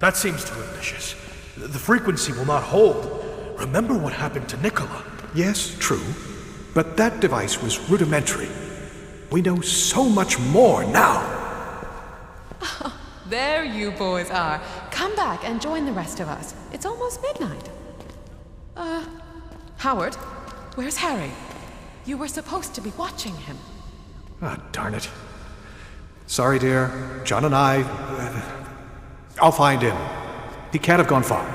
That seems too ambitious. The frequency will not hold. Remember what happened to Nicola. Yes, true. But that device was rudimentary. We know so much more now. There you boys are. Come back and join the rest of us. It's almost midnight. Howard, where's Harry? You were supposed to be watching him. Ah, darn it. Sorry, dear. John and I'll find him. He can't have gone far.